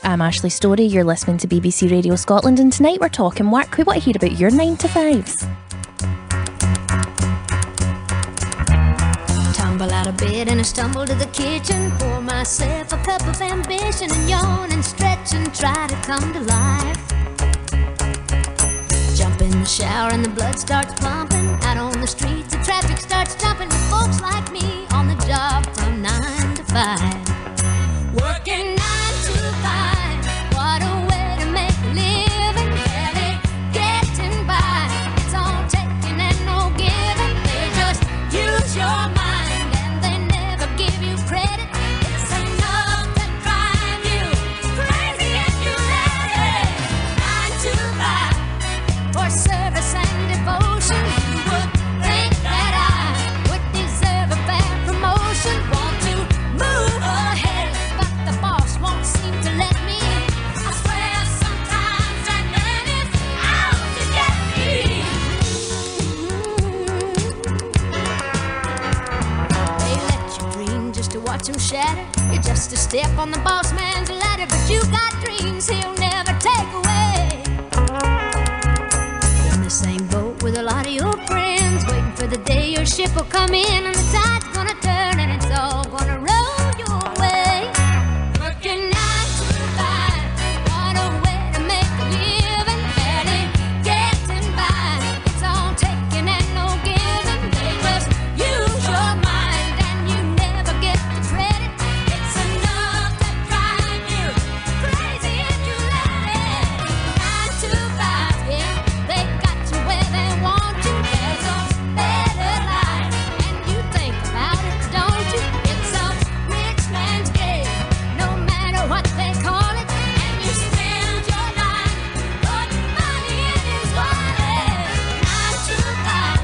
I'm Ashley Storey, you're listening to BBC Radio Scotland, and tonight we're talking work. We want to hear about your 9 to 5s. Tumble out of bed and I stumble to the kitchen, pour myself a cup of ambition and yawn and stretch and try to come to life. Jump in the shower and the blood starts pumping. Out on the streets the traffic starts jumping with folks like me on the job from 9 to 5. Working 9 to 5, what a way to make a living. Barely getting by, it's all taking and no giving. They just use your mind and they never give you credit. It's enough to drive you crazy if you let it. 9 to 5, for service and devotion. You would think that I would deserve a fair promotion. Want to move ahead, but the boss won't seem to let me. I swear sometimes that man is out to get me. They let you dream just to watch him shatter. You're just a step on the boss man's ladder, but you got dreams he'll never take away. In the same boat with a lot of your friends, waiting for the day your ship will come in and the tide's gonna turn and it's all gonna roll your way. Working 9 to 5, what a way to make a living. Barely getting by, it's all taking and no giving. They just use your mind and you never get the credit. It's enough to drive you crazy if you let it. 9 to 5, yeah, they got you where they want you. There's a better life, and you think about it, don't you? It's a rich man's game, no matter what they call it. And you spend your life putting money in his wallet. 9 to 5,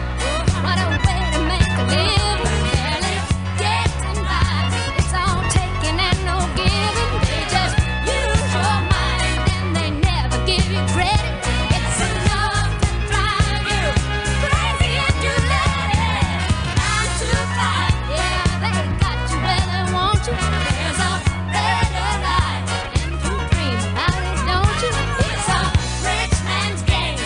what a way to make a living. Barely getting by, it's all taking and no giving. They just use your mind and they never give you credit. It's enough to drive you crazy if you let it. 9 to 5, yeah, they got you where they want you. There's a better life, and you dream about it, don't you? It's a rich man's game,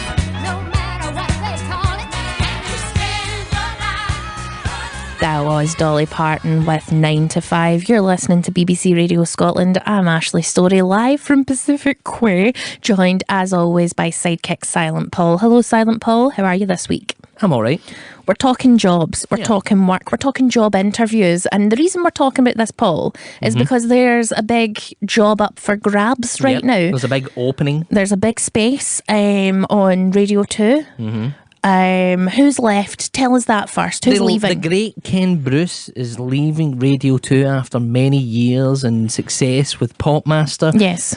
no matter what they call it. And you spend your life. That was Dolly Parton with 9 to 5. You're listening to BBC Radio Scotland. I'm Ashley Storey, live from Pacific Quay, joined as always by sidekick Silent Paul. Hello, Silent Paul. How are you this week? I'm all right. We're talking jobs, we're talking work, we're talking job interviews. And the reason we're talking about this, Paul, is because there's a big job up for grabs right Yep. now. There's a big opening. There's a big space on Radio 2. Who's left? Tell us that first. Who's leaving? The great Ken Bruce is leaving Radio 2 after many years and success with Popmaster. Yes.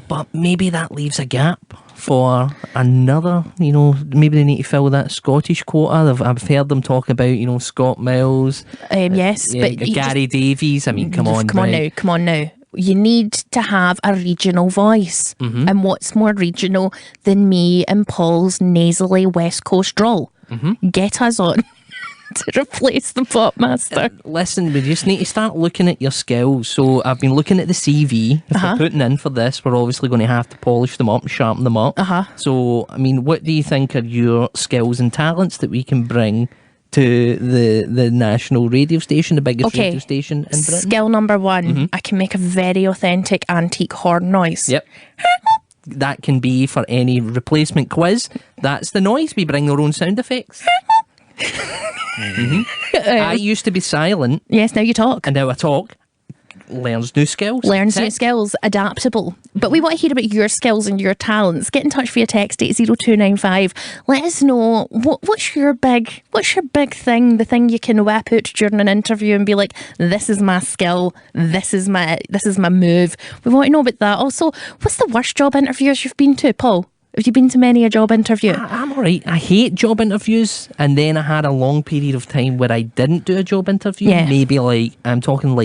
But maybe that leaves a gap for another, maybe they need to fill that Scottish quota. I've heard them talk about, Scott Mills. Yes. Yeah, But Gary Davies. I mean, come on. Come on now. You need to have a regional voice. And what's more regional than me and Paul's nasally West Coast drawl? Get us on to replace the Popmaster. Listen, we just need to start looking at your skills. So I've been looking at the CV. If we're putting in for this, we're obviously going to have to polish them up and sharpen them up. So, I mean, what do you think are your skills and talents that we can bring to the national radio station, the biggest radio station in Britain? Skill number 1, I can make a very authentic antique horn noise. Yep. That can be for any replacement quiz. That's the noise. We bring our own sound effects. I used to be silent. Yes, now you talk. And now I talk. Learns new skills. New skills, adaptable. But we want to hear about your skills and your talents. Get in touch via text 80295. Let us know what's your big thing, the thing you can whip out during an interview and be like, this is my skill, this is my move. We want to know about that. Also, what's the worst job interviews you've been to, Paul? Have you been to many a job interview? I'm all right. I hate job interviews, and then I had a long period of time where I didn't do a job interview. Yeah. Maybe I'm talking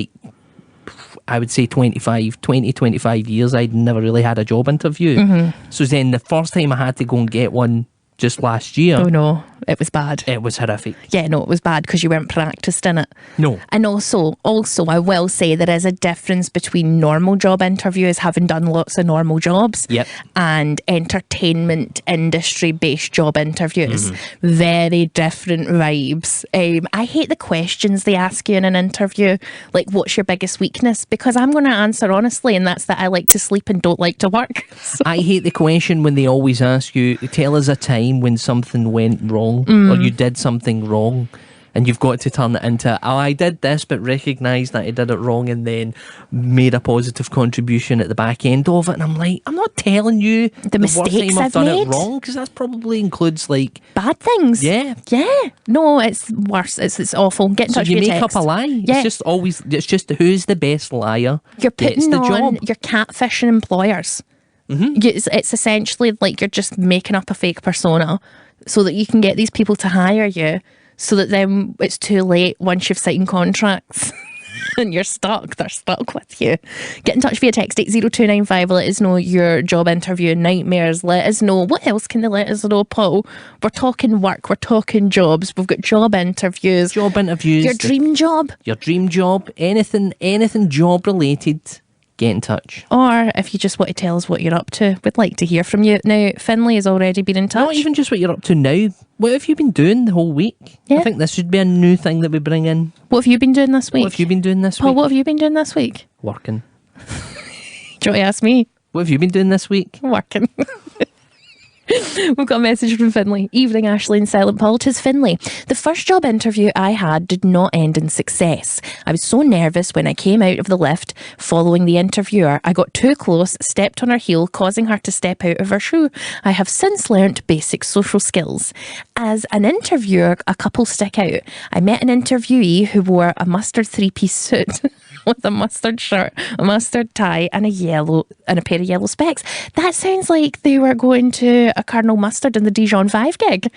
I would say 25 years I'd never really had a job interview. So then the first time I had to go and get one just last year. Oh no. it was bad. It was horrific. Yeah, no, it was bad because you weren't practiced in it. No. And also, I will say there is a difference between normal job interviews, having done lots of normal jobs, Yep. and entertainment industry-based job interviews. Mm-hmm. Very different vibes. I hate the questions they ask you in an interview, like, what's your biggest weakness? Because I'm going to answer honestly, and that's that I like to sleep and don't like to work. So, I hate the question when they always ask you, tell us a time when something went wrong or you did something wrong, and you've got to turn it into, oh, I did this but recognised that I did it wrong and then made a positive contribution at the back end of it. And I'm like, I'm not telling you The mistakes worst time I've I've done made. it wrong, because that probably includes like, bad things. yeah. Yeah. No, it's worse. It's awful. Get in So touch you with make your up text. a lie. Yeah. It's just who's the best liar You're gets putting the on, job. you're catfishing employers. It's essentially like you're just making up a fake persona so that you can get these people to hire you, so that then it's too late once you've signed contracts and you're stuck. They're stuck with you. Get in touch via text 80295. Let us know your job interview nightmares. Let us know. What else can they let us know, Paul? We're talking work. We're talking jobs. We've got job interviews. Job interviews. Your dream job. Your dream job. Anything job related. Get in touch. Or if you just want to tell us what you're up to, we'd like to hear from you. Now, Finlay has already been in touch. Not even just what you're up to now. What have you been doing the whole week? Yeah. I think this should be a new thing that we bring in. What have you been doing this week? What have you been doing this Paul, week? what have you been doing this week? Working. Do you want to ask me? What have you been doing this week? Working. We've got a message from Finlay. Evening, Ashley and Silent Paul. 'Tis Finlay. The first job interview I had did not end in success. I was so nervous when I came out of the lift following the interviewer. I got too close, stepped on her heel, causing her to step out of her shoe. I have since learnt basic social skills. As an interviewer, a couple stick out. I met an interviewee who wore a mustard three-piece suit with a mustard shirt, a mustard tie, and a pair of yellow specs. That sounds like they were going to a Colonel Mustard in the Dijon 5 gig.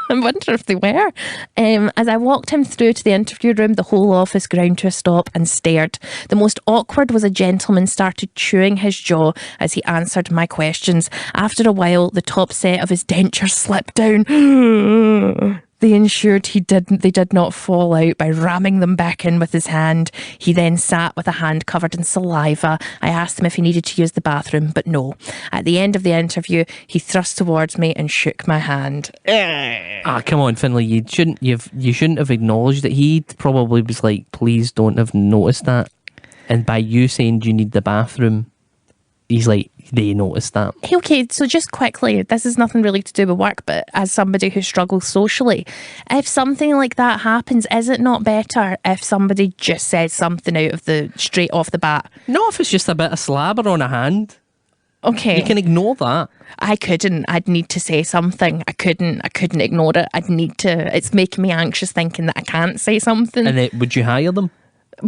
I wonder if they were. As I walked him through to the interview room, the whole office ground to a stop and stared. The most awkward was a gentleman started chewing his jaw as he answered my questions. After a while, the top set of his dentures slipped down. They ensured they did not fall out by ramming them back in with his hand. He then sat with a hand covered in saliva. I asked him if he needed to use the bathroom, but no. At the end of the interview, he thrust towards me and shook my hand. Ah, come on, Finlay. You shouldn't have acknowledged it. He probably was like, please don't have noticed that. And by you saying you need the bathroom, he's like, they noticed that. Okay, so just quickly, this is nothing really to do with work, but as somebody who struggles socially, if something like that happens, is it not better if somebody just says something straight off the bat? Not if it's just a bit of slabber on a hand. Okay. You can ignore that. I couldn't. I'd need to say something. I couldn't ignore it. I'd need to. It's making me anxious thinking that I can't say something. And would you hire them?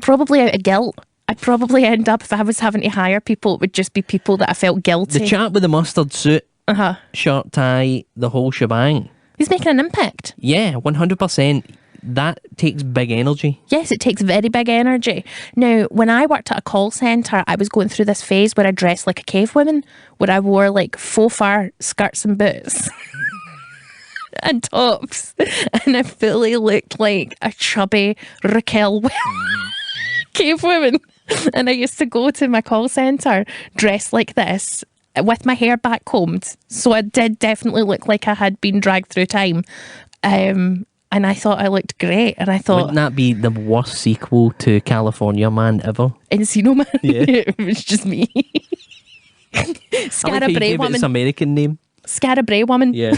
Probably out of guilt. I'd probably end up, if I was having to hire people, it would just be people that I felt guilty. The chap with the mustard suit, shirt, tie, the whole shebang. He's making an impact. Yeah, 100%. That takes big energy. Yes, it takes very big energy. Now, when I worked at a call centre, I was going through this phase where I dressed like a cave woman, where I wore like faux fur skirts and boots. And tops. And I fully looked like a chubby Raquel cave woman. And I used to go to my call centre dressed like this with my hair back combed. So I did definitely look like I had been dragged through time. And I thought I looked great. And I thought... Wouldn't that be the worst sequel to California Man ever? Encino Man? Yeah. It was just me. I like how you Scarabray gave it Woman. its American name. Scarabray Woman. Yeah.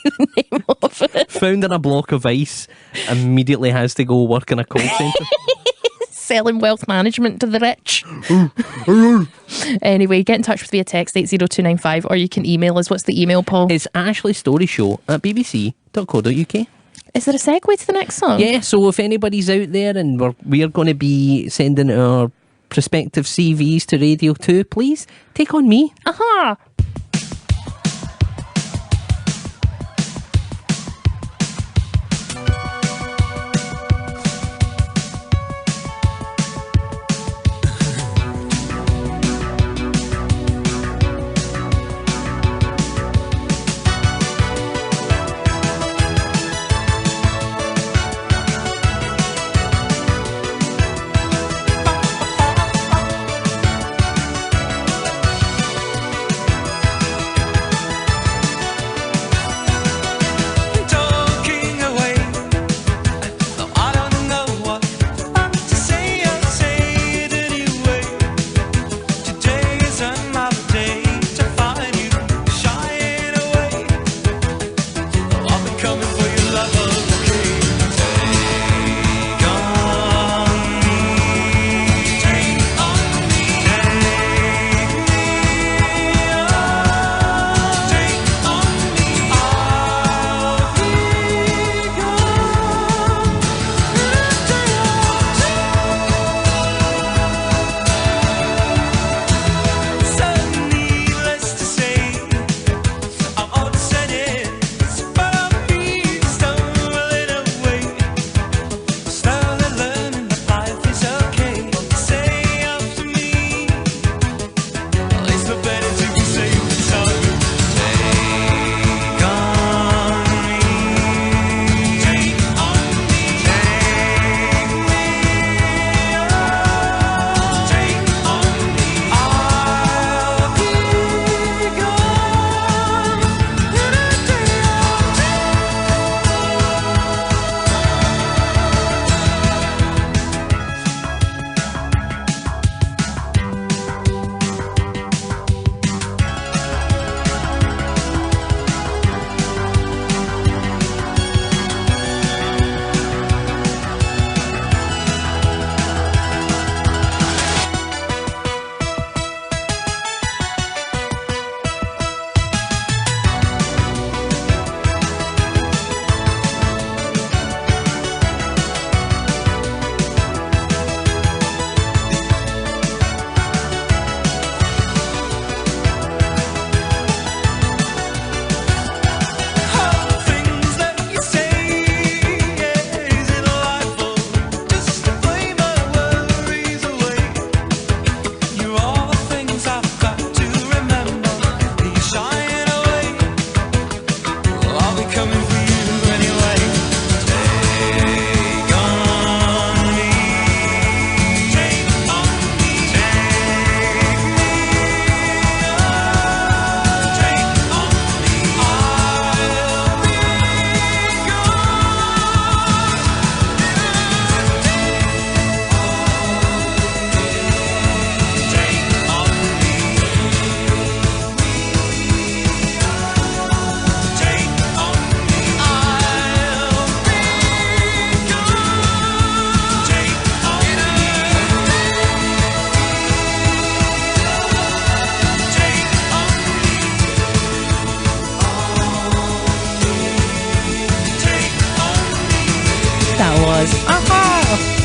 The name of it. Found in a block of ice, immediately has to go work in a call centre. Selling wealth management to the rich. Anyway, get in touch with via text 80295 or you can email us. What's the email, Paul? It's ashleystory@bbc.co.uk. Is there a segue to the next song? Yeah, so if anybody's out there and we're going to be sending our prospective CVs to Radio 2, please take on me. Aha!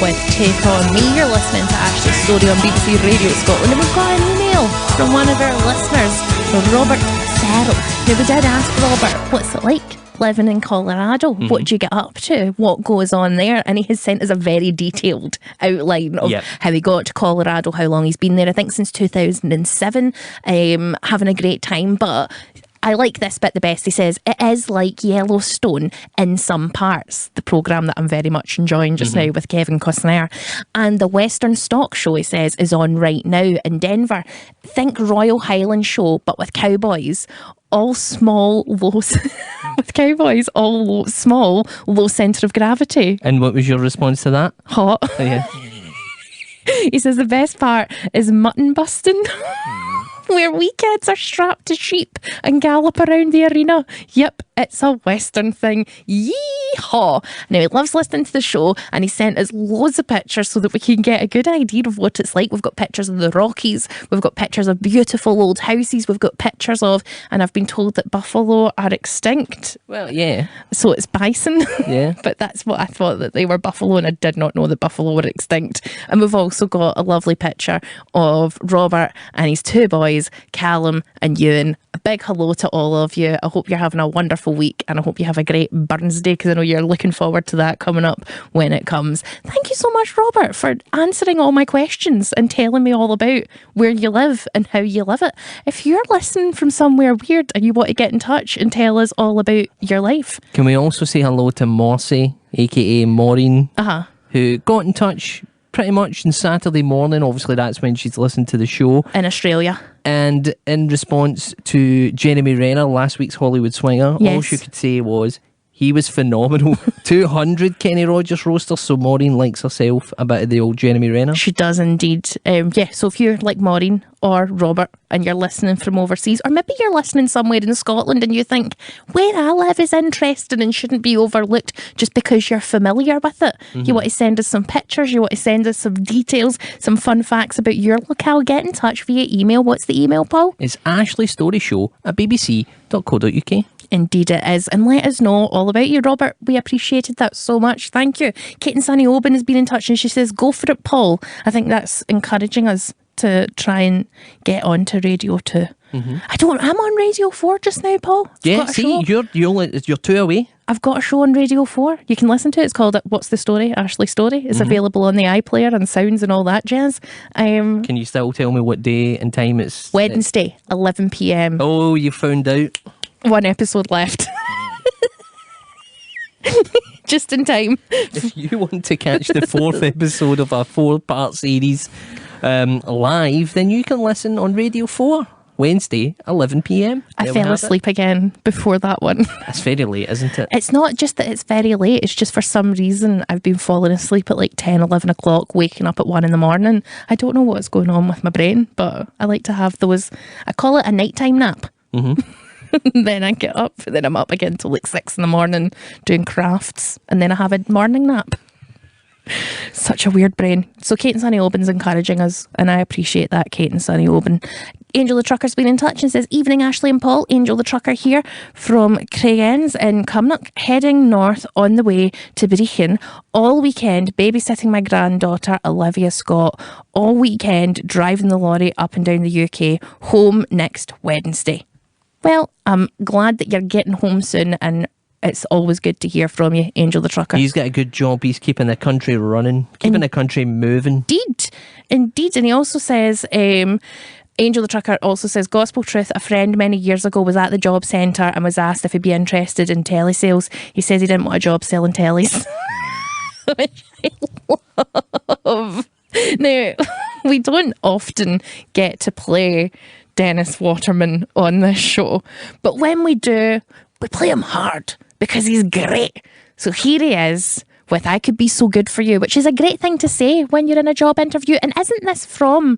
with Take On Me. You're listening to Ashley's Story on BBC Radio Scotland, and we've got an email from one of our listeners, Robert Serrell. Now, we did ask Robert, what's it like living in Colorado? What do you get up to? What goes on there? And he has sent us a very detailed outline of how he got to Colorado, how long he's been there, I think since 2007, having a great time. But I like this bit the best. He says, it is like Yellowstone in some parts, the programme that I'm very much enjoying just now with Kevin Costner. And the Western Stock Show, he says, is on right now in Denver. Think Royal Highland Show, but with cowboys. All small, low, with cowboys, all low, small, low centre of gravity. And what was your response to that? Hot. Oh, yeah. He says the best part is mutton busting. Where wee kids are strapped to sheep and gallop around the arena. Yep, it's a Western thing. Yee-haw. Now, he loves listening to the show, and he sent us loads of pictures so that we can get a good idea of what it's like. We've got pictures of the Rockies. We've got pictures of beautiful old houses. We've got pictures of, and I've been told that buffalo are extinct. Well, yeah. So it's bison. Yeah. But that's what I thought, that they were buffalo, and I did not know that buffalo were extinct. And we've also got a lovely picture of Robert and his two boys, Callum and Ewan. A big hello to all of you. I hope you're having a wonderful week, and I hope you have a great Burns Day, because I know you're looking forward to that coming up when it comes. Thank you so much, Robert, for answering all my questions and telling me all about where you live and how you live it. If you're listening from somewhere weird and you want to get in touch and tell us all about your life, Can we also say hello to Morsi, aka Maureen, who got in touch pretty much on Saturday morning. Obviously, that's when she's listened to the show. in Australia. And in response to Jeremy Renner, last week's Hollywood Swinger, all Yes. she could say was, he was phenomenal. 200 Kenny Rogers roasters, so Maureen likes herself a bit of the old Jeremy Renner. She does indeed. So if you're like Maureen or Robert and you're listening from overseas, or maybe you're listening somewhere in Scotland and you think, where I live is interesting and shouldn't be overlooked just because you're familiar with it. You want to send us some pictures, you want to send us some details, some fun facts about your locale, get in touch via email. What's the email, Paul? It's ashleystory@bbc.co.uk. Indeed it is. And let us know all about you, Robert. We appreciated that so much. Thank you. Kate and Sunny Oban has been in touch and she says, go for it, Paul. I think that's encouraging us to try and get onto Radio 2. I'm on Radio 4 just now, Paul. I've Yeah, got a see, show. you're two away. I've got a show on Radio 4. You can listen to it. It's called What's the Story? Ashley Story. It's available on the iPlayer and sounds and all that jazz. Can you still tell me what day and time it's? Wednesday, 11 p.m. Oh, you found out. One episode left. Just in time. If you want to catch the fourth episode of our 4-part series live, then you can listen on Radio 4, Wednesday, 11 p.m. I There we fell have it. asleep again before that one. That's very late, isn't it? It's not just that it's very late, it's just for some reason I've been falling asleep at like 10, 11 o'clock, waking up at 1 in the morning. I don't know what's going on with my brain, but I like to have those, I call it a nighttime nap. Then I get up, then I'm up again till like 6 in the morning doing crafts, and then I have a morning nap. Such a weird brain. So Kate and Sunny Oban's encouraging us, and I appreciate that, Kate and Sunny Oban. Angel the Trucker's been in touch and says, evening Ashley and Paul, Angel the Trucker here from Craigens in Cumnock, heading north on the way to Brechin. All weekend babysitting my granddaughter Olivia Scott. All weekend driving the lorry up and down the UK. Home next Wednesday. Well, I'm glad that you're getting home soon, and it's always good to hear from you, Angel the Trucker. He's got a good job. He's keeping the country running, keeping the country moving. Indeed. And he also says, Angel the Trucker also says, gospel truth, a friend many years ago was at the job centre and was asked if he'd be interested in telesales. He says he didn't want a job selling tellies. Which I love. Now, we don't often get to play Dennis Waterman on this show, but when we do, we play him hard because he's great. So here he is with I Could Be So Good For You, which is a great thing to say when you're in a job interview. And isn't this from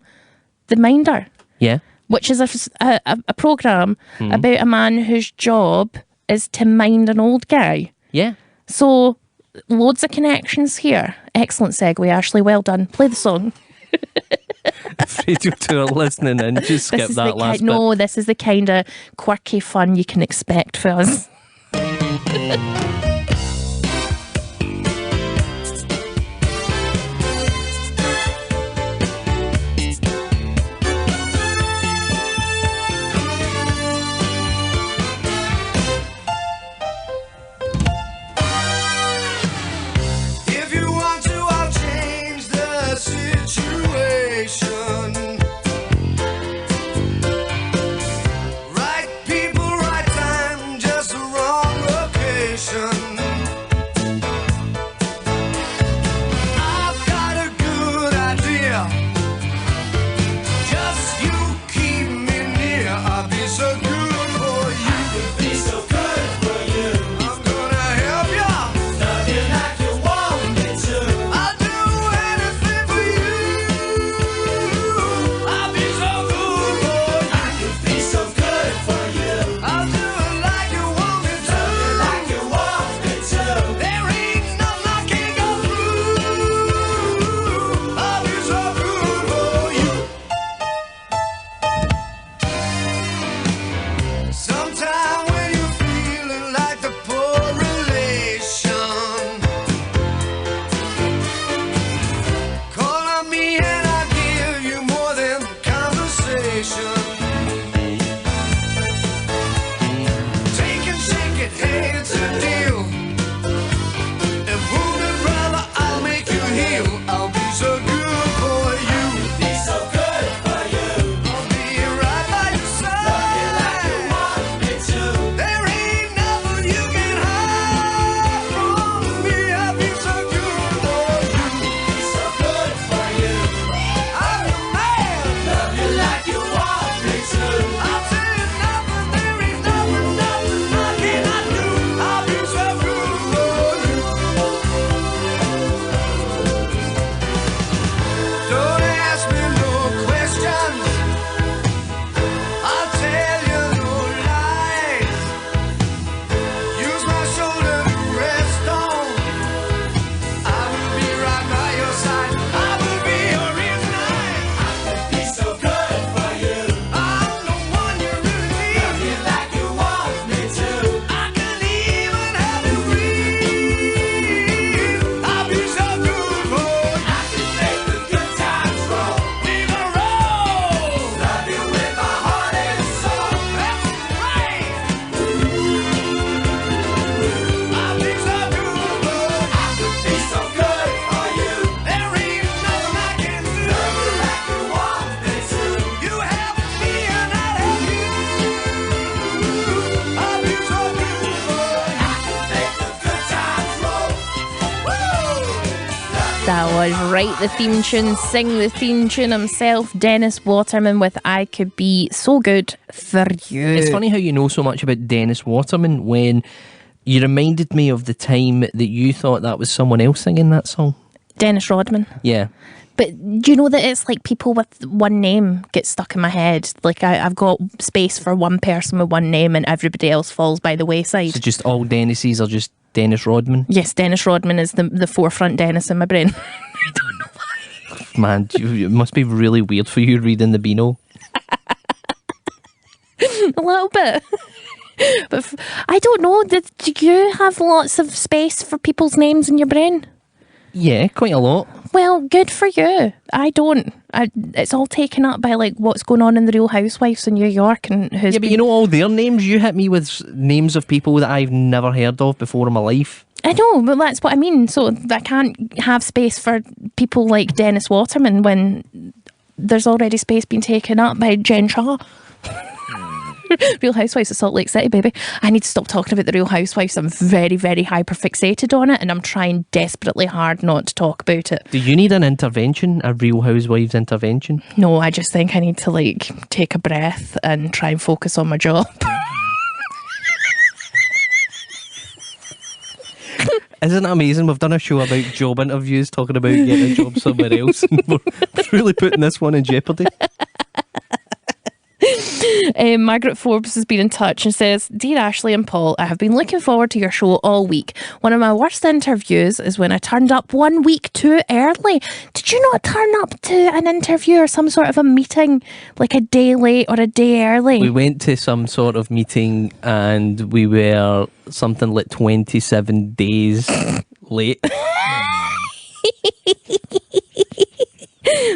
The Minder? Yeah. Which is a programme about a man whose job is to mind an old guy. Yeah. So loads of connections here. Excellent segue, Ashley. Well done. Play the song. Radio 2 are listening in. Just skip that last bit. No, this is the kind of quirky fun you can expect for us. That was right, the theme tune, sing the theme tune himself, Dennis Waterman with I Could Be So Good For You. It's funny how you know so much about Dennis Waterman when you reminded me of the time that you thought that was someone else singing that song. Dennis Rodman. Yeah. But do you know that it's like people with one name get stuck in my head? Like I've got space for one person with one name and everybody else falls by the wayside. So just all Dennises are just Dennis Rodman? Yes, Dennis Rodman is the forefront Dennis in my brain. I don't know why. Man, it must be really weird for you reading the Beano. A little bit. But I don't know, do you have lots of space for people's names in your brain? Yeah, quite a lot. Well, good for you. I don't. It's all taken up by like what's going on in the Real Housewives in New York and who's. Yeah, but you know all their names. You hit me with names of people that I've never heard of before in my life. I know, but that's what I mean. So I can't have space for people like Dennis Waterman when there's already space being taken up by Jen Shaw. Real Housewives of Salt Lake City, baby. I need to stop talking about the Real Housewives. I'm very, very hyper fixated on it and I'm trying desperately hard not to talk about it. Do you need an intervention? A Real Housewives intervention? No, I just think I need to like take a breath and try and focus on my job. Isn't it amazing? We've done a show about job interviews, talking about getting a job somewhere else, and we're really putting this one in jeopardy. Margaret Forbes has been in touch and says, Dear Ashley and Paul, I have been looking forward to your show all week. One of my worst interviews is when I turned up 1 week too early. Did you not turn up to an interview or some sort of a meeting like a day late or a day early? We went to some sort of meeting and we were something like 27 days late.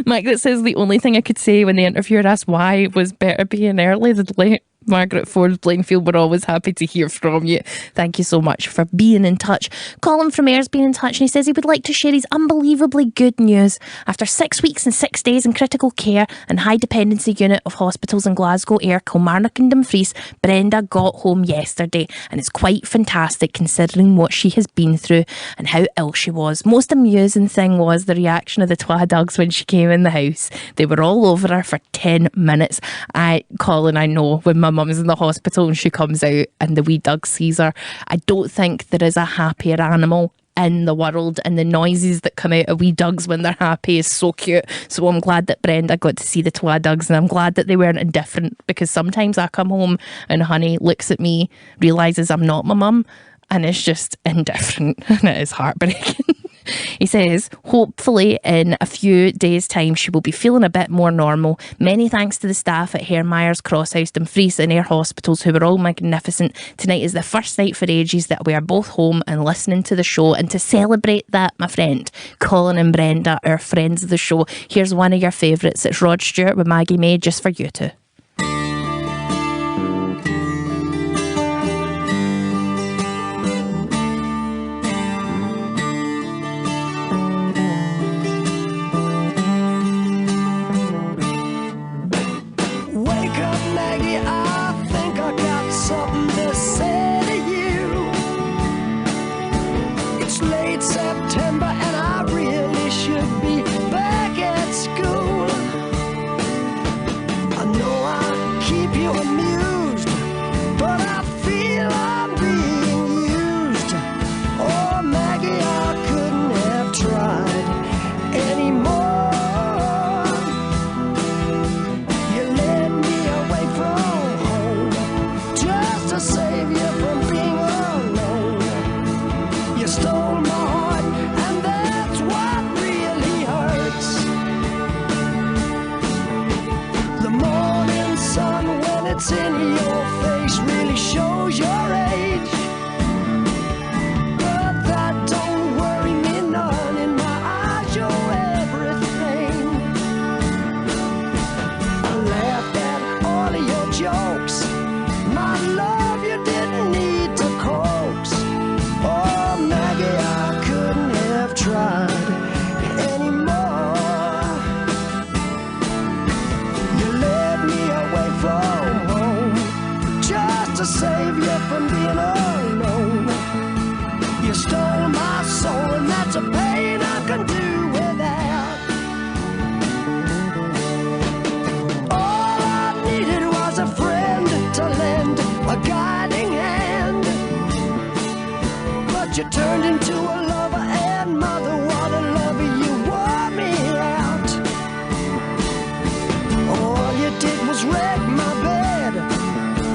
Margaret says the only thing I could say when the interviewer asked why was better being early than late. Margaret Forbes Blainfield, we're always happy to hear from you. Thank you so much for being in touch. Colin from Air's been in touch and he says he would like to share his unbelievably good news. After 6 weeks and 6 days in critical care and high dependency unit of hospitals in Glasgow, Ayr, Kilmarnock and Dumfries, Brenda got home yesterday and it's quite fantastic considering what she has been through and how ill she was. Most amusing thing was the reaction of the twa dogs when she came in the house. They were all over her for 10 minutes. Colin, I know when my mum's in the hospital and she comes out and the wee dog sees her, I don't think there is a happier animal in the world, and the noises that come out of wee dogs when they're happy is so cute. So I'm glad that Brenda got to see the twa dogs, and I'm glad that they weren't indifferent, because sometimes I come home and Honey looks at me, realises I'm not my mum, and it's just indifferent and it is heartbreaking. He says, hopefully in a few days' time she will be feeling a bit more normal. Many thanks to the staff at Hare Myers, Crosshouse, Dumfries and Ayr Hospitals who were all magnificent. Tonight is the first night for ages that we are both home and listening to the show, and to celebrate that, my friend, Colin and Brenda, our friends of the show, here's one of your favourites. It's Rod Stewart with Maggie May, just for you two. September and I really should be back at school. I know I keep you amused, but I feel I'm being used. Oh Maggie, I couldn't have tried anymore. You led me away from home just to save you from being alone. You stole my heart, and that's what really hurts. The morning sun, when it's in your face, really shows your age. But that don't worry me none. In my eyes, you're everything. I laughed at all of your jokes. My love, you didn't need to coax. Oh, Maggie, I couldn't have tried anymore. You led me away from home just to save you from being alone. You stole my soul, and that's a pain I can do wreck my bed,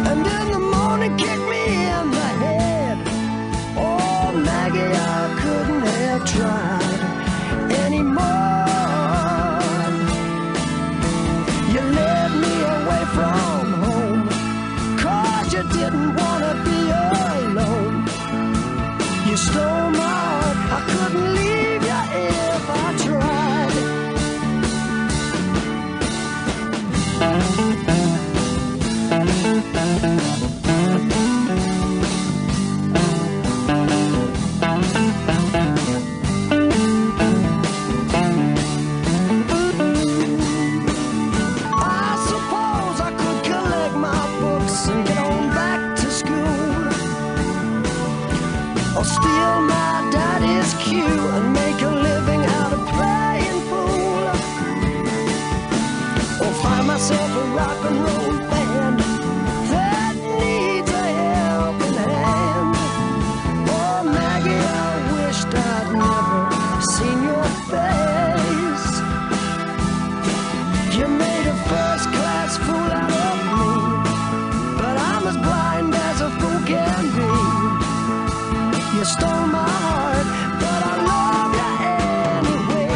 and in the morning kick me in the head. Oh, Maggie, I couldn't have tried anymore. You led me away from home, 'cause you didn't want to be alone. You stole my heart, I couldn't leave you if I tried. I suppose I could collect my books and get on back to school, or steal my daddy's cue and make a living out of playing pool, or find myself a rock and roll band that needs a helping hand. Oh, Maggie, I wished I'd never seen your face. You made a first-class fool out of me, but I'm as blind as a fool can be. You stole my heart, but I love you anyway.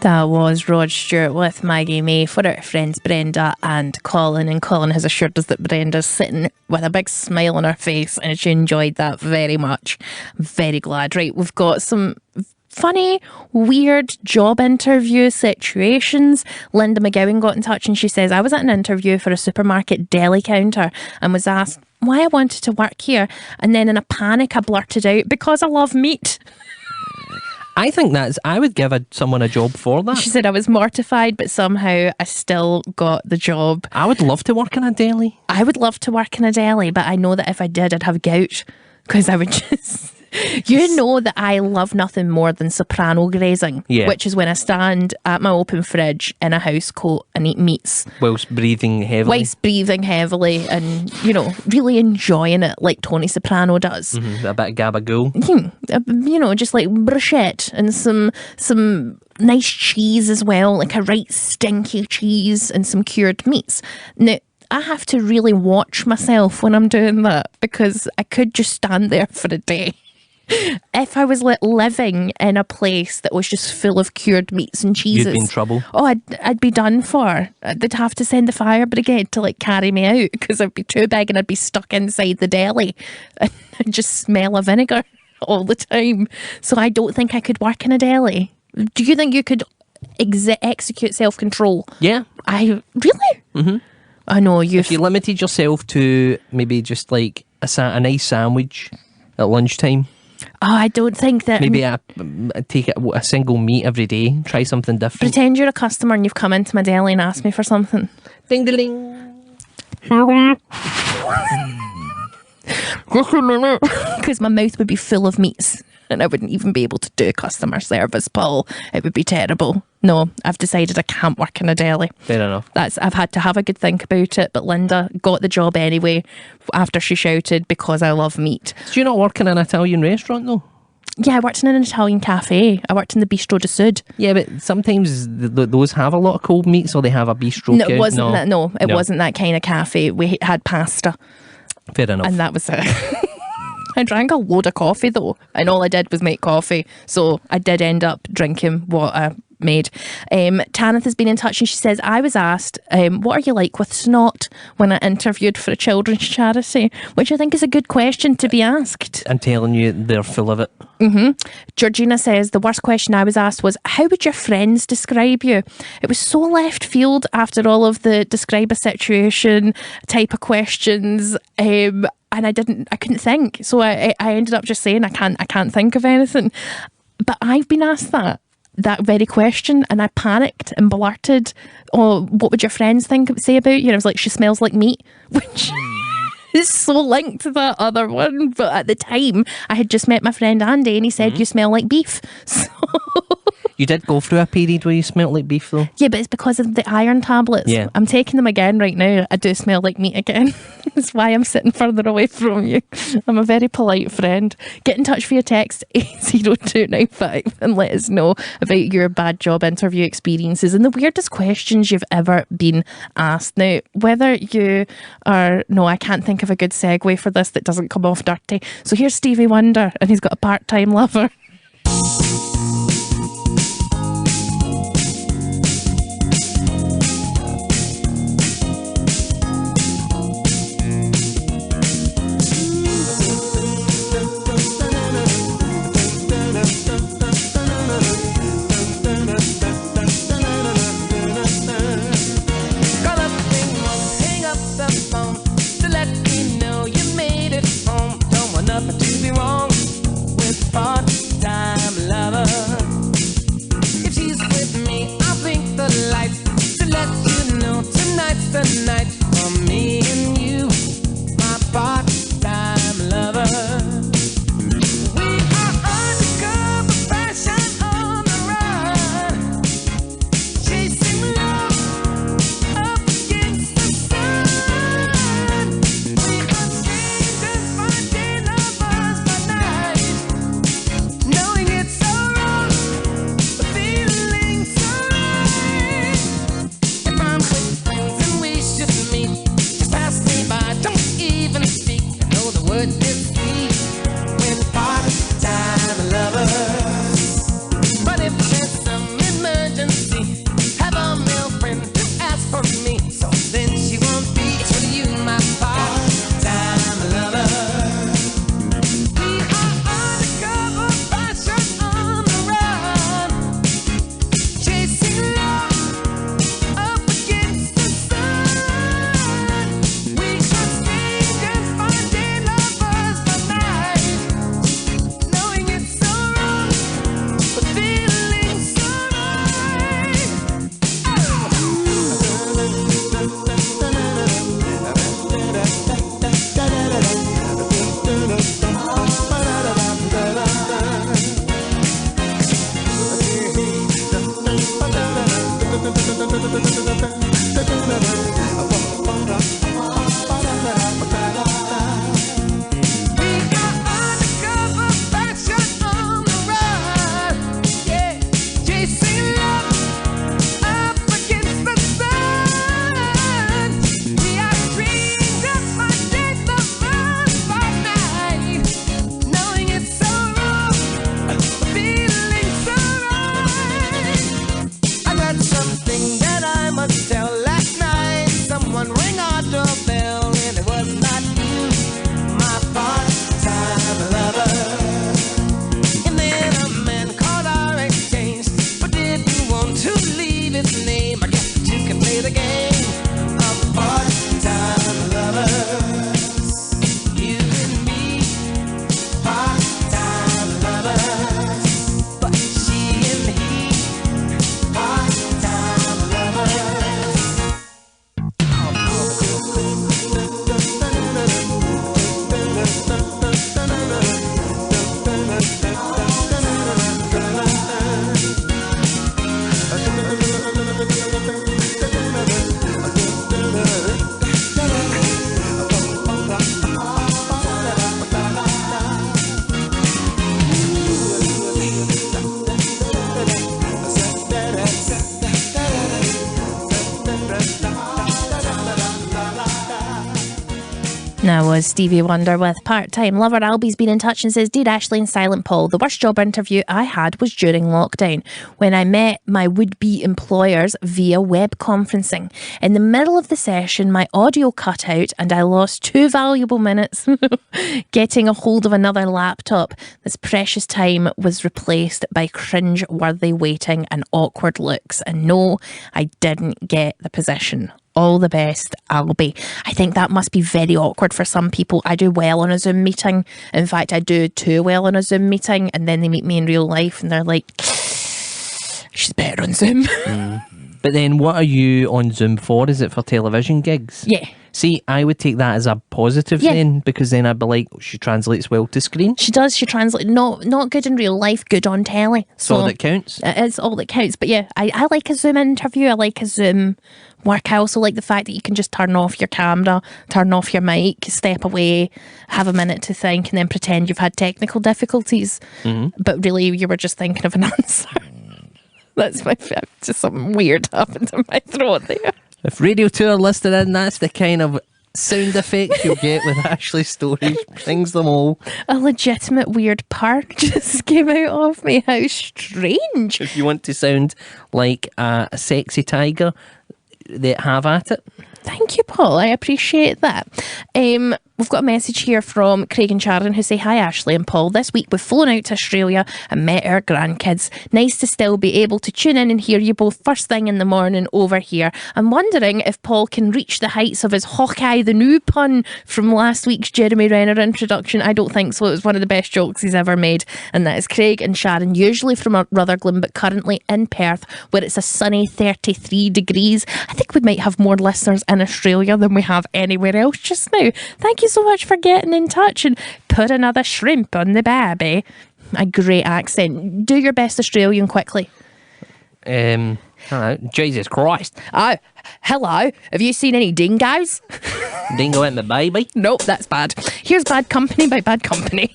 That was Rod Stewart with Maggie May for our friends Brenda and Colin. And Colin has assured us that Brenda's sitting with a big smile on her face and she enjoyed that very much. Very glad. Right, we've got some funny, weird job interview situations. Linda McGowan got in touch and she says, I was at an interview for a supermarket deli counter and was asked why I wanted to work here. And then in a panic, I blurted out, because I love meat. I think I would give someone a job for that. She said, I was mortified, but somehow I still got the job. I would love to work in a deli. I would love to work in a deli, but I know that if I did, I'd have gout, because I would just... You know that I love nothing more than soprano grazing, which is when I stand at my open fridge in a house coat and eat meats. Whilst breathing heavily. And, you know, really enjoying it like Tony Soprano does. A bit of gabagool. You know, just like bruschetta and some nice cheese as well, like a right stinky cheese and some cured meats. Now, I have to really watch myself when I'm doing that, because I could just stand there for a day. If I was living in a place that was just full of cured meats and cheeses, you'd be in trouble. Oh, I'd be done for. They'd have to send the fire brigade to like carry me out, because I'd be too big and I'd be stuck inside the deli and I'd just smell of vinegar all the time. So I don't think I could work in a deli. Do you think you could execute self-control? Yeah. Really? Mm-hmm. I know you. If you limited yourself to maybe just like a nice sandwich at lunchtime. Oh, I don't think that... Maybe take a single meat every day. Try something different. Pretend you're a customer and you've come into my deli and asked me for something. Ding-a-ling. Just a minute. Because my mouth would be full of meats and I wouldn't even be able to do customer service, Paul. It would be terrible. No, I've decided I can't work in a deli. Fair enough. I've had to have a good think about it, but Linda got the job anyway after she shouted, because I love meat. Do you not work in an Italian restaurant though? Yeah, I worked in an Italian cafe. I worked in the Bistro de Sud. Yeah, but sometimes those have a lot of cold meats, or they have a bistro. No, it wasn't that. No, it wasn't that kind of cafe. We had pasta. Fair enough. And that was it. I drank a load of coffee though, and all I did was make coffee. So I did end up drinking what a made. Tanith has been in touch and she says, I was asked, what are you like with snot when I interviewed for a children's charity? Which I think is a good question to be asked. I'm telling you, they're full of it. Georgina says, the worst question I was asked was, how would your friends describe you? It was so left field after all of the describe a situation type of questions. And I couldn't think. So I ended up just saying, I can't think of anything. But I've been asked that very question, and I panicked and blurted, oh, what would your friends say about you? And I was like, she smells like meat, which is so linked to that other one. But at the time, I had just met my friend Andy and he said, you smell like beef. So You did go through a period where you smelt like beef, though. yeah, but it's because of the iron tablets. Yeah. I'm taking them again right now. I do smell like meat again. That's why I'm sitting further away from you. I'm a very polite friend. Get in touch via text 80295 and let us know about your bad job interview experiences and the weirdest questions you've ever been asked. Now, whether you are... No, I can't think of a good segue for this that doesn't come off dirty. So here's Stevie Wonder and he's got a part-time lover. was Stevie Wonder with Part-Time Lover. Albie's been in touch and says, Dear Ashley and Silent Paul, the worst job interview I had was during lockdown when I met my would-be employers via web conferencing. In the middle of the session, my audio cut out and I lost 2 valuable minutes getting a hold of another laptop. This precious time was replaced by cringe-worthy waiting and awkward looks. And no, I didn't get the position. All the best, Albie. I think that must be very awkward for some people. I do well on a Zoom meeting. In fact, I do too well on a Zoom meeting, and then they meet me in real life and they're like, she's better on Zoom. But then what are you on Zoom for? Is it for television gigs? Yeah. See, I would take that as a positive then, because then I'd be like, oh, she translates well to screen. She does. She translates. Not good in real life, good on telly. That's all that counts. It is all that counts. But yeah, I like a Zoom interview. I like a Zoom work. I also like the fact that you can just turn off your camera, turn off your mic, step away, have a minute to think, and then pretend you've had technical difficulties. But really, you were just thinking of an answer. That's just something weird happened in my throat there. If Radio 2 are listed in, that's the kind of sound effects you'll get with Ashley's stories. Brings them all. A legitimate weird purr just came out of me. How strange. If you want to sound like a sexy tiger, they have at it. Thank you, Paul. I appreciate that. We've got a message here from Craig and Sharon who say, Hi, Ashley and Paul. This week we've flown out to Australia and met our grandkids. Nice to still be able to tune in and hear you both first thing in the morning over here. I'm wondering if Paul can reach the heights of his Hawkeye the New pun from last week's Jeremy Renner introduction. I don't think so. It was one of the best jokes he's ever made. And that is Craig and Sharon, usually from Rutherglen, but currently in Perth, where it's a sunny 33 degrees. I think we might have more listeners in Australia than we have anywhere else just now. Thank you so much for getting in touch and put another shrimp on the baby. A great accent. Do your best Australian quickly. Hello. Jesus Christ. Oh, hello. Have you seen any dingoes? Dingo and the baby? Nope, that's bad. Here's Bad Company by Bad Company.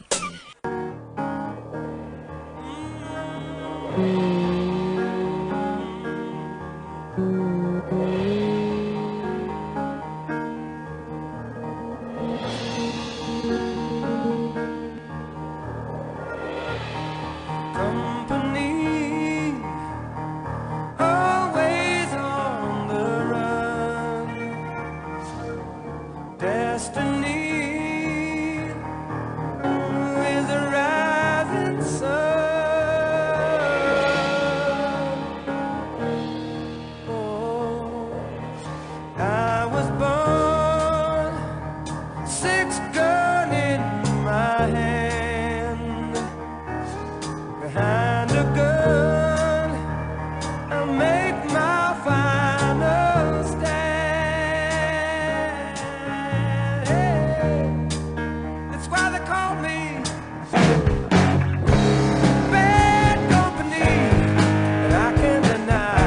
Company, always on the run. Destiny is a rising sun. Oh, I was born 6 gun in my hand. Behind a gun, I'll make my final stand. That's why they call me bad company, and I can't deny.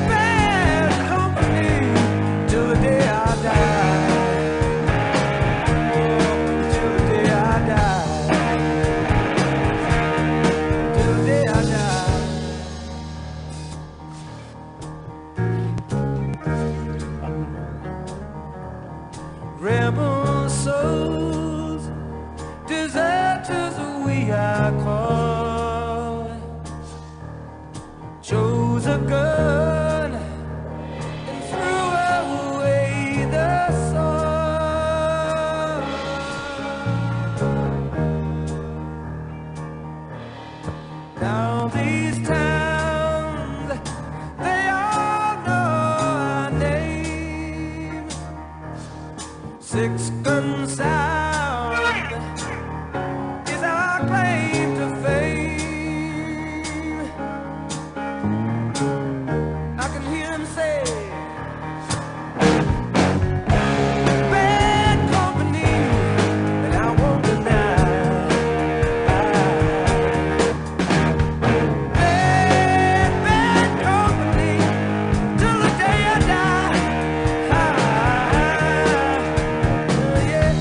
Bad company till the day I die. Till the day I die. Till the day I die. Rebel souls, deserters we are called. Chose a gun and threw away the sword. Now these towns, they all know our name. 6 gun sound is our claim to fame. I can hear him say, bad company, and I won't deny. Bad company till the day I die. Yeah.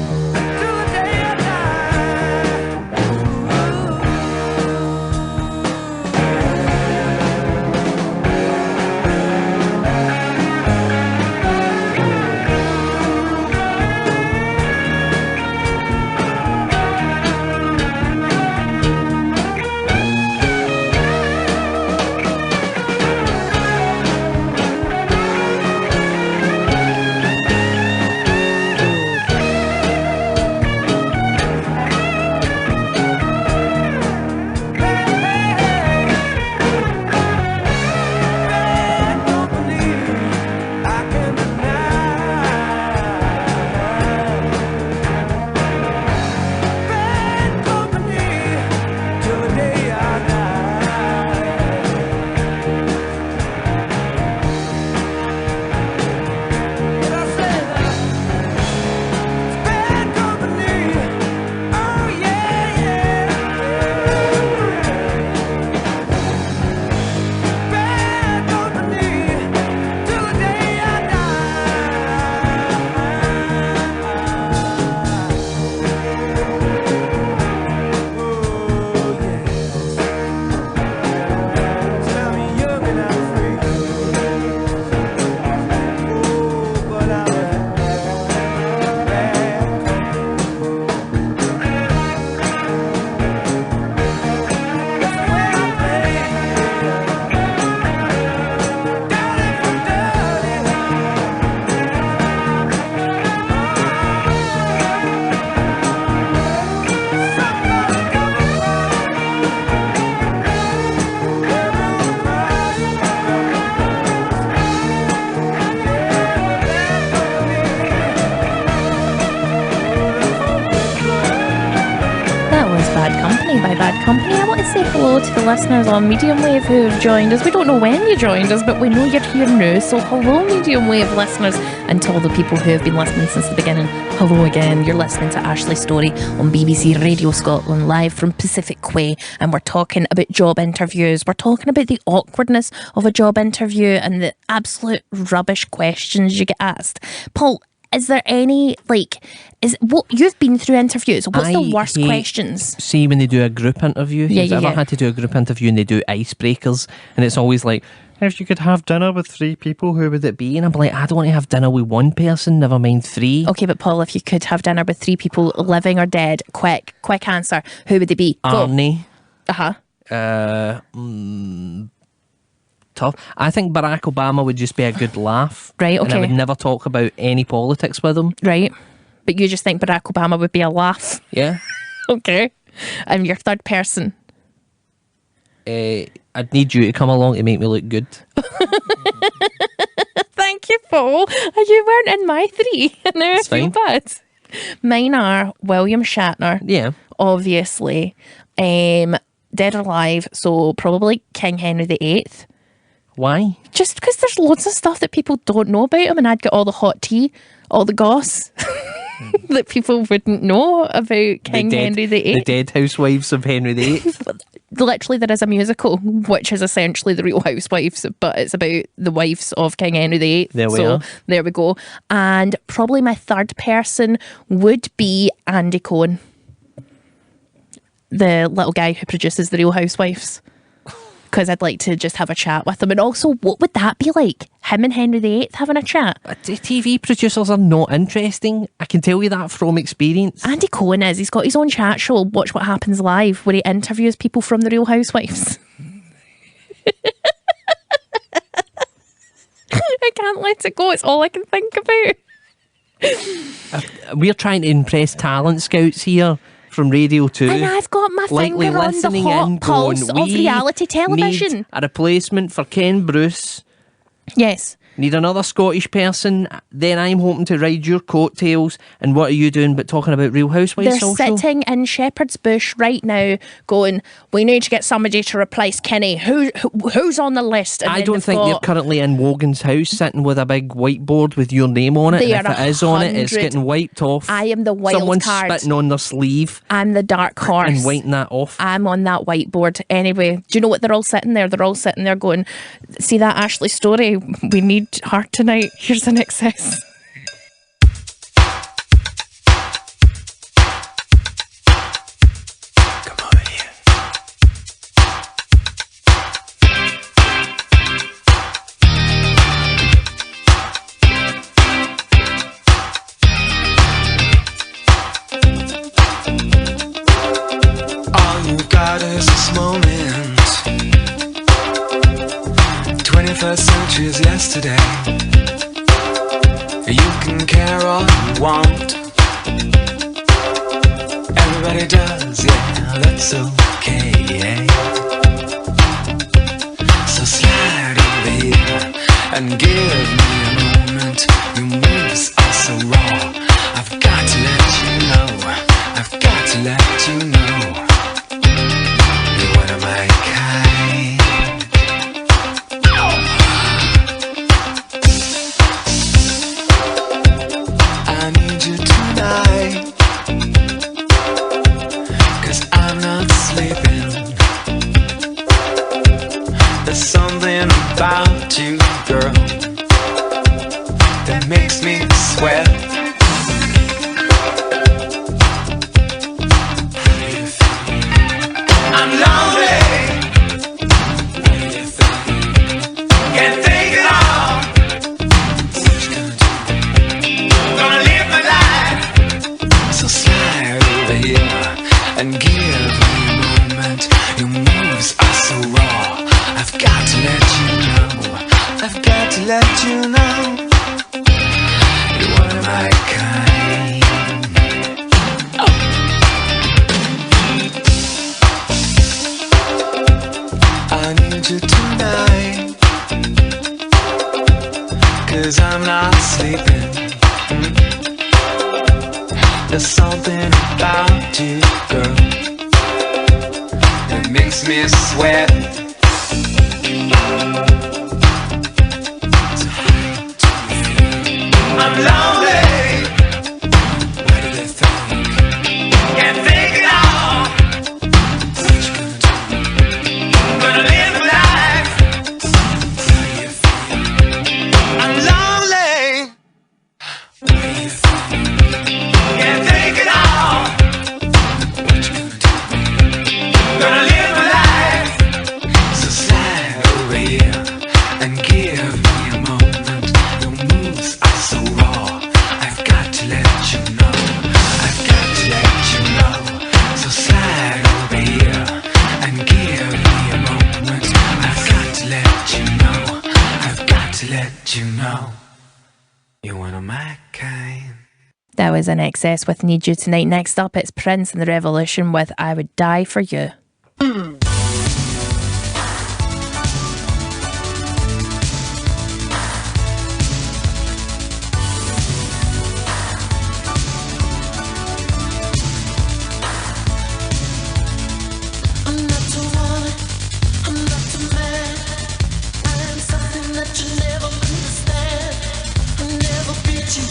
hello to the listeners on Medium Wave who have joined us. We don't know when you joined us, but we know you're here now. So hello, Medium Wave listeners, and to all the people who have been listening since the beginning, hello again. You're listening to Ashley's Story on BBC Radio Scotland, live from Pacific Way, and we're talking about job interviews. We're talking about the awkwardness of a job interview and the absolute rubbish questions you get asked. Paul, is there any, what you've been through interviews? What's the worst questions? See, when they do a group interview, Yeah, I've yeah, ever yeah. had to do a group interview and they do icebreakers, and it's always like, if you could have dinner with 3 people, who would it be? And I'm like, I don't want to have dinner with 1 person, never mind 3. Okay, but Paul, if you could have dinner with 3 people, living or dead, quick answer, who would they be? Go. Arnie. Uh-huh. Tough. I think Barack Obama would just be a good laugh. Right, And I okay. would never talk about any politics with him. Right. But you just think Barack Obama would be a laugh. Yeah. Okay. And your third person. I'd need you to come along to make me look good. Thank you, Paul. You weren't in my 3. Now I feel fine. bad. Mine are William Shatner. Yeah. Obviously. Dead or alive, so probably King Henry VIII. Why? Just because there's loads of stuff that people don't know about him, and I'd get all the hot tea, all the goss that people wouldn't know about King Henry VIII. The Dead Housewives of Henry VIII. Literally, there is a musical, which is essentially The Real Housewives, but it's about the wives of King Henry VIII. There we so are. there we go. And probably my third person would be Andy Cohen, the little guy who produces The Real Housewives. Because I'd like to just have a chat with him. And also, what would that be like? Him and Henry VIII having a chat? TV producers are not interesting. I can tell you that from experience. Andy Cohen is. He's got his own chat show, Watch What Happens Live, where he interviews people from The Real Housewives. I can't let it go. It's all I can think about. We're trying to impress talent scouts here from Radio 2. And I've got my Likely finger on the listening hot in, pulse going, of "We reality television." need a replacement for Ken Bruce. Yes. Need another Scottish person. Then I'm hoping to ride your coattails. And what are you doing but talking about Real Housewives They're also? sitting in Shepherd's Bush right now going, we need to get somebody to replace Kenny. Who's on the list? And I then don't they've think they're got- currently in Wogan's house sitting with a big whiteboard with your name on it. They And are if it is on it, it's 100. getting wiped off. I am the wild Someone's card. spitting on their sleeve I'm the dark horse. and wiping that off. I'm on that whiteboard. Anyway, do you know what they're all sitting there? They're all sitting there going, see that Ashley Story? We need her tonight. Here's an excess. Come over here. All you got is this moment. 21st century's yesterday. You can care all you want. Everybody does, yeah, that's okay. So slide over here and give me a moment. Your moves are so raw. I've got to let you know. I've got to let you know. You're one of my kind. I need you tonight, 'cause I'm not sleeping. There's something about you, girl, that makes me sweat. I'm lonely. Can't take it all. Gonna live my life. So slide over here and give me a moment. Your moves are so raw. I've got to let you know. I've got to let you know. You're one of my kind. I need you tonight, 'cause I'm not sleeping. There's something about you, girl, It makes me sweat. I'm lonely. What do they think? Can't think it all. What you gonna do? Gonna live a life. How do you feel? I'm lonely. What do you feel? Can't think it all. What you gonna do? Gonna live a life. So slide over here and give me a moment. Your moves are so raw. I've got to let you know. I've got to let you know. So slide over here and give me a moment. I've got to let you know. I've got to let you know. You're one of my kind. That was In Excess with Need You Tonight. Next up, it's Prince and the Revolution with I Would Die For You. I'm not a woman, I'm not a man. I am something that you never understand. I never beat you,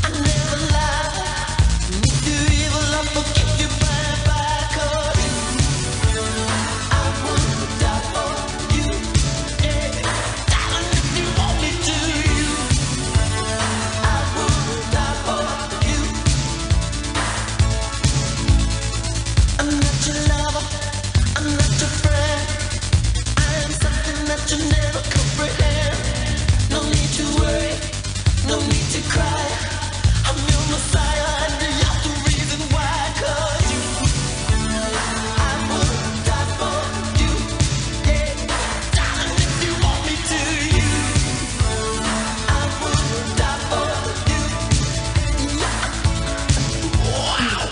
I never lie. If you evil, I forgive you bye. 'Cause I would die for you. Yeah, darling, if you want me to, I would die for you. I'm not your lover, I'm not your friend. I am something that you never comprehend. No need to worry, no need to cry. I'm your Messiah and you're the reason why. 'Cause you, I would die for you. Yeah, darling, if you want me to, I would die for you. Wow.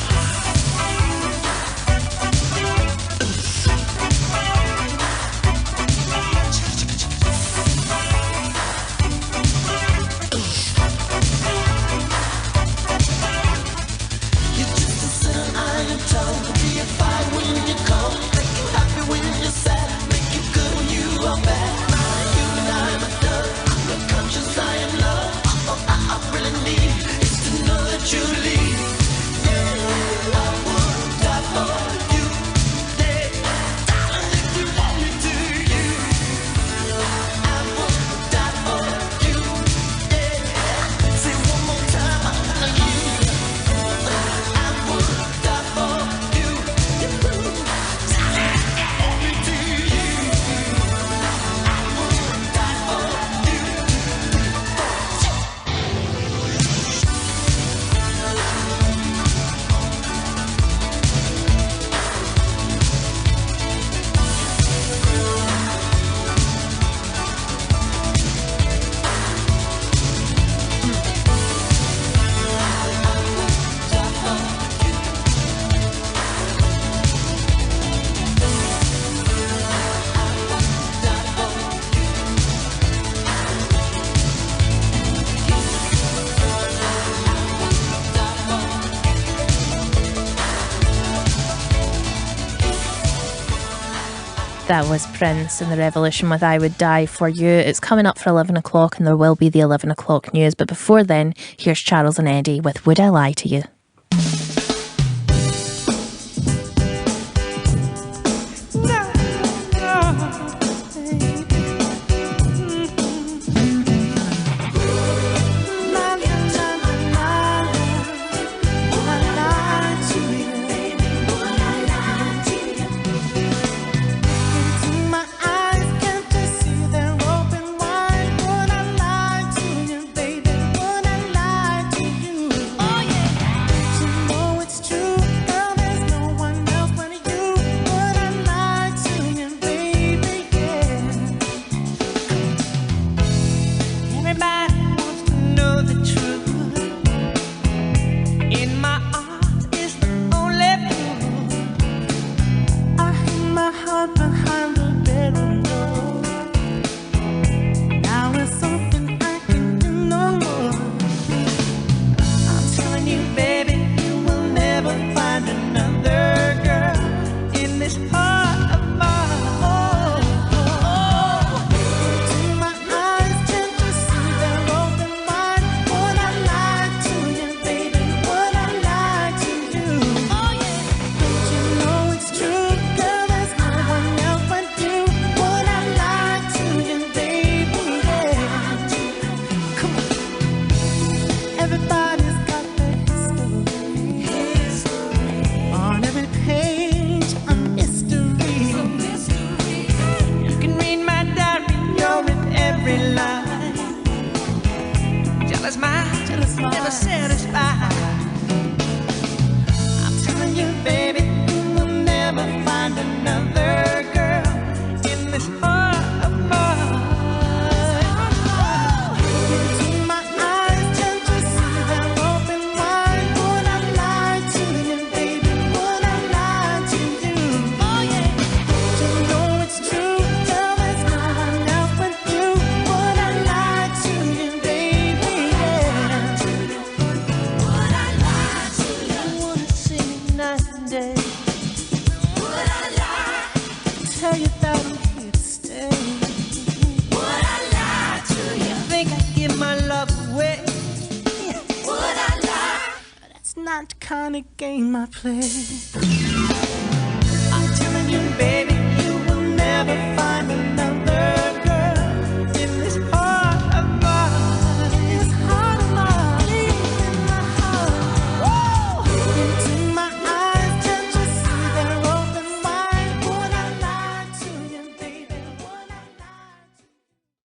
You're just a sinner, I am told. Be a fire when you're cold. Make you happy when you're sad. Make you good when you are bad. I'm human, I'm a thug. I'm not conscious, I am love. All I really need is to know that you leave. Yeah, I would die for you. Yeah, darling, if you want me to, I would die for you. Yeah, say one more time, I wanna hear you. I would die for you. Darling, if you want me to, I would die for you. That was Prince and the Revolution with I Would Die For You. It's coming up for 11 o'clock and there will be the 11 o'clock news. But before then, here's Charles and Eddie with Would I Lie to You? My eyes can't you see they're open wide? Would I lie to you, baby? Would I lie to you? Oh yeah. never satisfied. I'm telling you, baby, you will never find another girl in this heart of mine. Into my eyes, can't you see they're open wide? Would I lie to you, baby? Would I lie to you? Oh yeah. You know it's true, girl, there's no one else but you. Would I lie to you, baby? Yeah. Would I lie to you? I wanna see you night and day. Would I lie? Tell you that I'm here to stay. Would I lie to you? Think I'd give my love away? Would I lie? That's not the kind of game I play.